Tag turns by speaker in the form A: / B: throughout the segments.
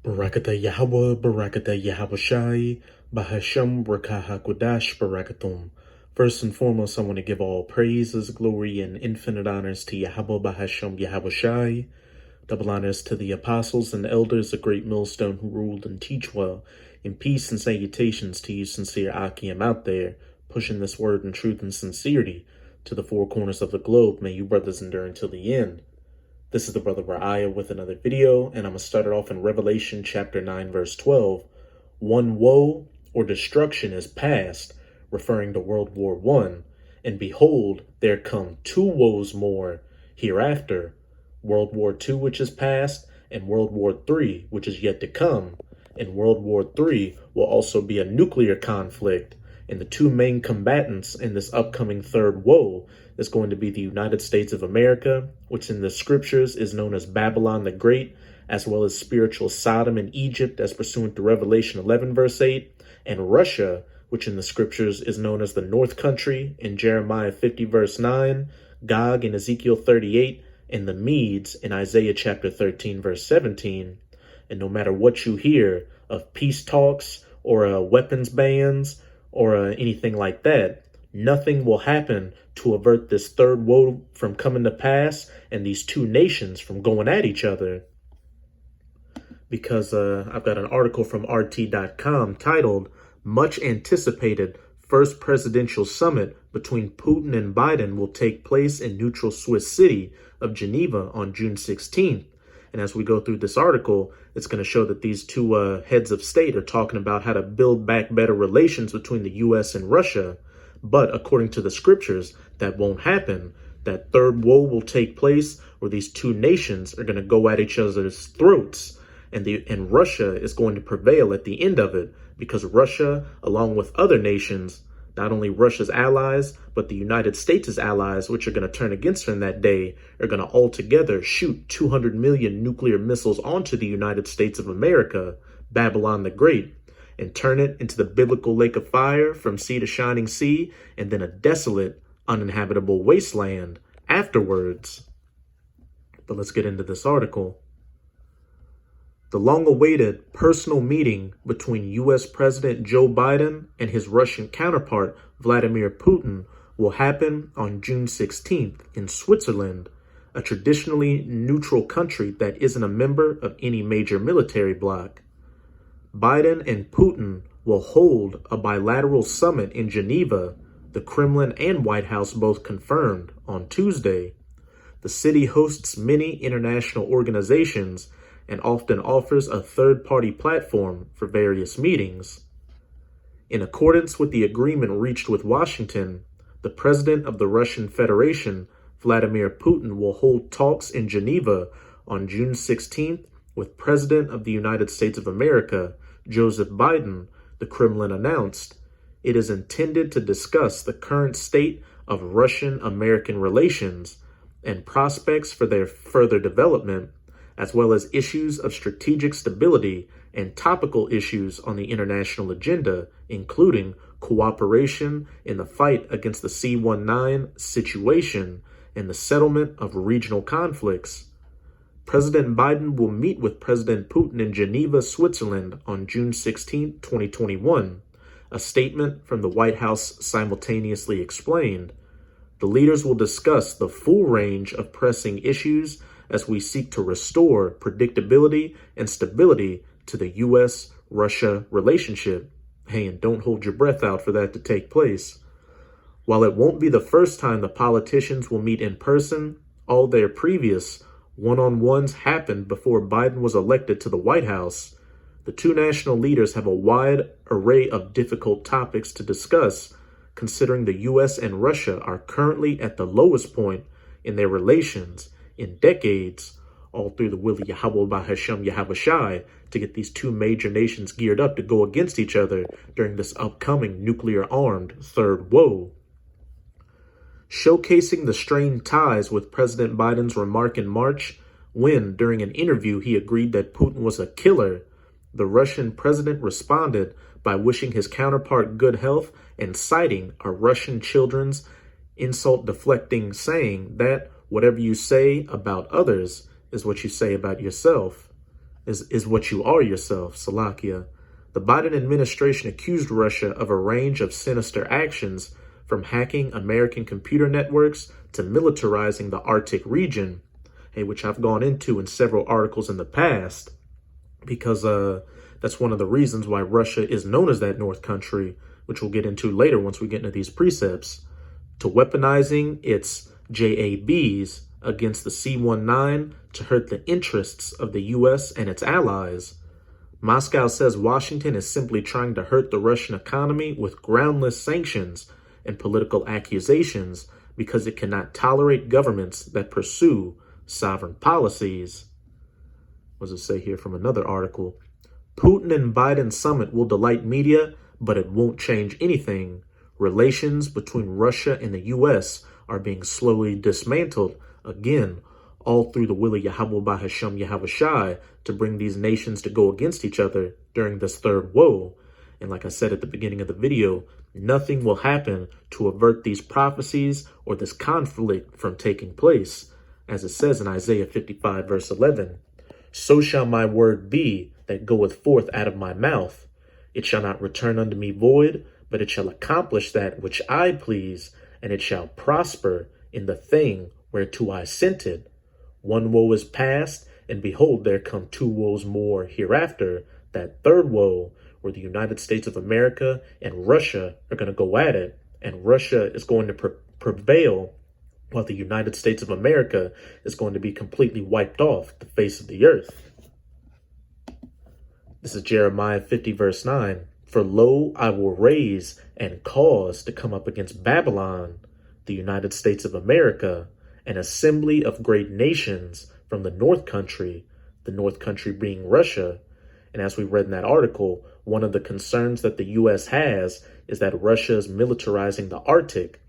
A: Barakata Yahweh, Barakata Yahawashi, Bahasham Rakaha Kodash Barakatum. First and foremost, I want to give all praises, glory, and infinite honors to Yahweh Bahasham Yahawashi. Double honors to the apostles and elders, a great millstone who ruled and teach well. In peace and salutations to you, sincere Akim out there, pushing this word in truth and sincerity to the four corners of the globe. May you brothers endure until the end. This is the brother Ra'aya with another video, and I'm going to start it off in Revelation chapter 9, verse 12. One woe or destruction is past, referring to World War I. And behold, there come two woes more hereafter, World War II, which is past, and World War III, which is yet to come. And World War III will also be a nuclear conflict, and the two main combatants in this upcoming third woe is going to be the United States of America, which in the scriptures is known as Babylon the Great, as well as spiritual Sodom and Egypt, as pursuant to Revelation 11, verse 8, and Russia, which in the scriptures is known as the North Country in Jeremiah 50, verse 9, Gog in Ezekiel 38, and the Medes in Isaiah chapter 13, verse 17. And no matter what you hear of peace talks or weapons bans or anything like that, nothing will happen to avert this third woe from coming to pass and these two nations from going at each other. Because I've got an article from RT.com titled, Much Anticipated First Presidential Summit Between Putin and Biden Will Take Place in Neutral Swiss City of Geneva on June 16th. And as we go through this article, it's going to show that these two heads of state are talking about how to build back better relations between the U.S. and Russia. But according to the scriptures, that won't happen. That third woe will take place where these two nations are going to go at each other's throats. And Russia is going to prevail at the end of it, because Russia, along with other nations, not only Russia's allies, but the United States' allies, which are going to turn against her in that day, are going to altogether shoot 200 million nuclear missiles onto the United States of America, Babylon the Great, and turn it into the biblical lake of fire from sea to shining sea, and then a desolate, uninhabitable wasteland afterwards. But let's get into this article. The long-awaited personal meeting between U.S. President Joe Biden and his Russian counterpart, Vladimir Putin, will happen on June 16th in Switzerland, a traditionally neutral country that isn't a member of any major military bloc. Biden and Putin will hold a bilateral summit in Geneva, the Kremlin and White House both confirmed on Tuesday. The city hosts many international organizations and often offers a third-party platform for various meetings. In accordance with the agreement reached with Washington, the president of the Russian Federation, Vladimir Putin, will hold talks in Geneva on June 16th with President of the United States of America, Joseph Biden, the Kremlin announced. It is intended to discuss the current state of Russian-American relations and prospects for their further development, as well as issues of strategic stability and topical issues on the international agenda, including cooperation in the fight against the C-19 situation and the settlement of regional conflicts. President Biden will meet with President Putin in Geneva, Switzerland on June 16, 2021. A statement from the White House simultaneously explained. The leaders will discuss the full range of pressing issues as we seek to restore predictability and stability to the U.S.-Russia relationship. Hey, and don't hold your breath out for that to take place. While it won't be the first time the politicians will meet in person, all their previous one-on-ones happened before Biden was elected to the White House. The two national leaders have a wide array of difficult topics to discuss, considering the U.S. and Russia are currently at the lowest point in their relations in decades, all through the will of Yahweh Bahasham Yahawashi to get these two major nations geared up to go against each other during this upcoming nuclear-armed third woe. Showcasing the strained ties with President Biden's remark in March, when, during an interview, he agreed that Putin was a killer, the Russian president responded by wishing his counterpart good health and citing a Russian children's insult-deflecting saying that whatever you say about others is what you say about yourself. is what you are yourself, Salakia. The Biden administration accused Russia of a range of sinister actions, from hacking American computer networks to militarizing the Arctic region, which I've gone into in several articles in the past, because that's one of the reasons why Russia is known as that North country, which we'll get into later once we get into these precepts, to weaponizing its JABs against the C-19 to hurt the interests of the U.S. and its allies. Moscow says Washington is simply trying to hurt the Russian economy with groundless sanctions and political accusations because it cannot tolerate governments that pursue sovereign policies. What does it say here from another article? Putin and Biden summit will delight media, but it won't change anything. Relations between Russia and the U.S. are being slowly dismantled, again, all through the will of Yahweh Bahashem Yahweh Shai to bring these nations to go against each other during this third woe. And like I said at the beginning of the video, nothing will happen to avert these prophecies or this conflict from taking place. As it says in Isaiah 55 verse 11, so shall my word be that goeth forth out of my mouth. It shall not return unto me void, but it shall accomplish that which I please, and it shall prosper in the thing whereto I sent it. One woe is past, and behold, there come two woes more hereafter, that third woe, where the United States of America and Russia are going to go at it, and Russia is going to prevail, while the United States of America is going to be completely wiped off the face of the earth. This is Jeremiah 50 verse 9. For lo, I will raise and cause to come up against Babylon, the United States of America, an assembly of great nations from the North country, the North country being Russia. And as we read in that article, one of the concerns that the U.S. has is that Russia is militarizing the Arctic.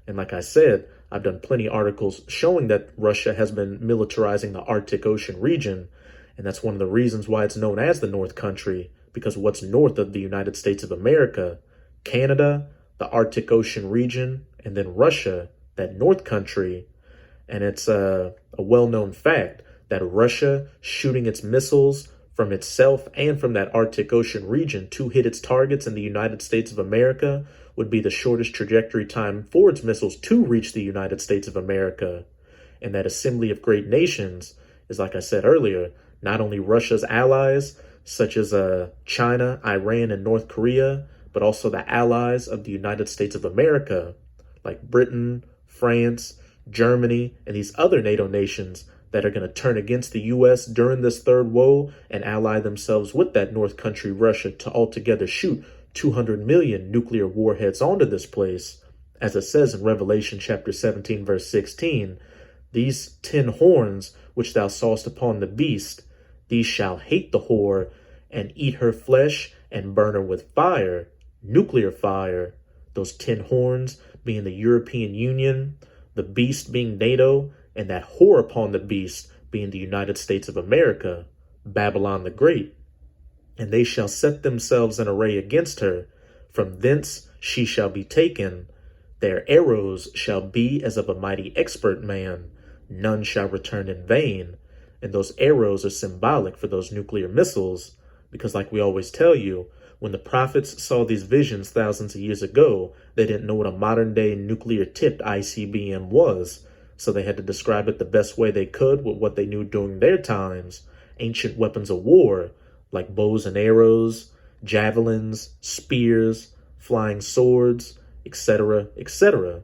A: And like I said, I've done plenty of articles showing that Russia has been militarizing the Arctic Ocean region. And that's one of the reasons why it's known as the North country, because what's north of the United States of America, Canada, the Arctic Ocean region, and then Russia, that North country. And it's a well-known fact that Russia shooting its missiles from itself and from that Arctic Ocean region to hit its targets in the United States of America would be the shortest trajectory time for its missiles to reach the United States of America. And that assembly of great nations is, like I said earlier, not only Russia's allies, such as China, Iran, and North Korea, but also the allies of the United States of America, like Britain, France, Germany, and these other NATO nations that are going to turn against the U.S. during this third woe and ally themselves with that North country, Russia, to altogether shoot 200 million nuclear warheads onto this place. As it says in Revelation chapter 17, verse 16, these 10 horns which thou sawest upon the beast, these shall hate the whore and eat her flesh and burn her with fire, nuclear fire. Those 10 horns being the European Union, the beast being NATO, and that whore upon the beast being the United States of America, Babylon the Great. And they shall set themselves in array against her. From thence she shall be taken. Their arrows shall be as of a mighty expert man. None shall return in vain. And those arrows are symbolic for those nuclear missiles, because like we always tell you, when the prophets saw these visions thousands of years ago, they didn't know what a modern day nuclear tipped ICBM was. So they had to describe it the best way they could with what they knew during their times. Ancient weapons of war, like bows and arrows, javelins, spears, flying swords, etc., etc.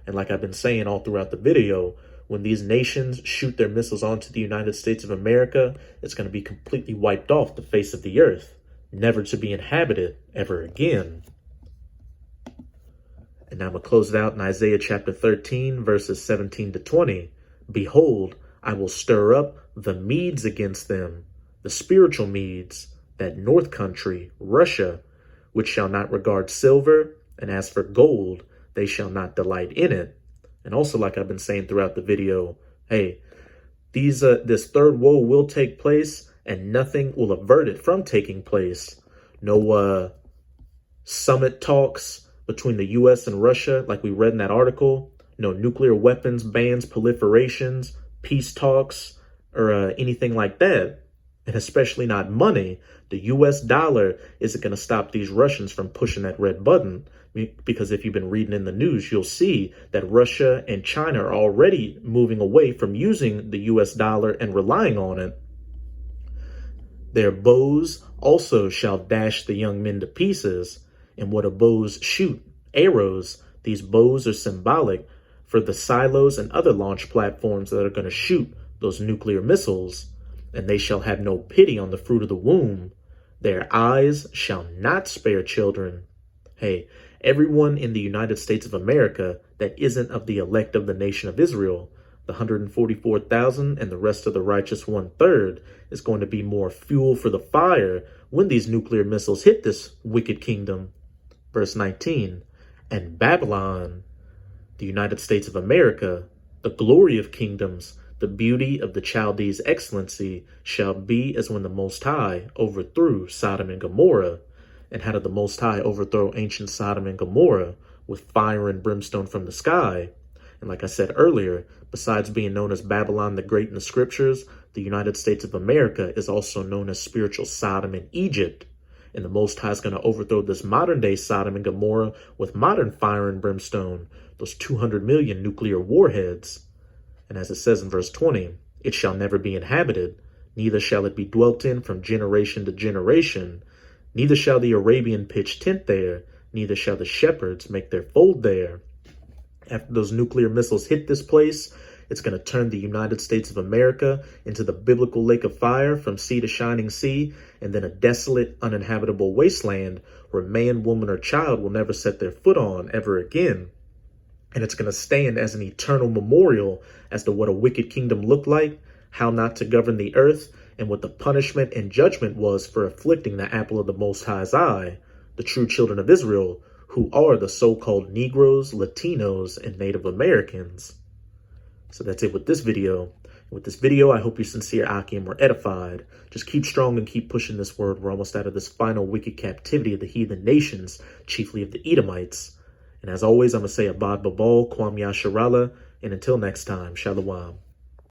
A: And like I've been saying all throughout the video, when these nations shoot their missiles onto the United States of America, it's going to be completely wiped off the face of the earth, never to be inhabited ever again. And now I'm going to close it out in Isaiah chapter 13, verses 17 to 20. Behold, I will stir up the Medes against them, the spiritual Medes, that north country, Russia, which shall not regard silver, and as for gold, they shall not delight in it. And also, like I've been saying throughout the video, hey, this third woe will take place, and nothing will avert it from taking place. No summit talks between the U.S. and Russia, like we read in that article. No nuclear weapons bans, proliferations, peace talks, or anything like that. and especially not money. The US dollar isn't going to stop these Russians from pushing that red button. Because if you've been reading in the news, you'll see that Russia and China are already moving away from using the US dollar and relying on it. Their bows also shall dash the young men to pieces. And what do bows shoot? Arrows. These bows are symbolic for the silos and other launch platforms that are going to shoot those nuclear missiles. And they shall have no pity on the fruit of the womb. Their eyes shall not spare children. Hey, everyone in the United States of America that isn't of the elect of the nation of Israel, the 144,000 and the rest of the righteous 1/3, is going to be more fuel for the fire when these nuclear missiles hit this wicked kingdom. Verse 19, and Babylon, the United States of America, the glory of kingdoms, the beauty of the Chaldees' excellency, shall be as when the Most High overthrew Sodom and Gomorrah. And how did the Most High overthrow ancient Sodom and Gomorrah? With fire and brimstone from the sky. And like I said earlier, besides being known as Babylon the Great in the scriptures, the United States of America is also known as spiritual Sodom and Egypt. And the Most High is going to overthrow this modern day Sodom and Gomorrah with modern fire and brimstone, those 200 million nuclear warheads. And as it says in verse 20, it shall never be inhabited, neither shall it be dwelt in from generation to generation. Neither shall the Arabian pitch tent there, neither shall the shepherds make their fold there. After those nuclear missiles hit this place, it's going to turn the United States of America into the biblical lake of fire from sea to shining sea, and then a desolate, uninhabitable wasteland where man, woman, or child will never set their foot on ever again. And it's going to stand as an eternal memorial as to what a wicked kingdom looked like, how not to govern the earth, and what the punishment and judgment was for afflicting the apple of the Most High's eye, the true children of Israel, who are the so-called Negroes, Latinos, and Native Americans. So that's it with this video. With this video, I hope you sincere Akim were edified. Just keep strong and keep pushing this word. We're almost out of this final wicked captivity of the heathen nations, chiefly of the Edomites. And as always, I'm going to say Abad Babal, Kwam Yasharallah, and until next time, Shalom.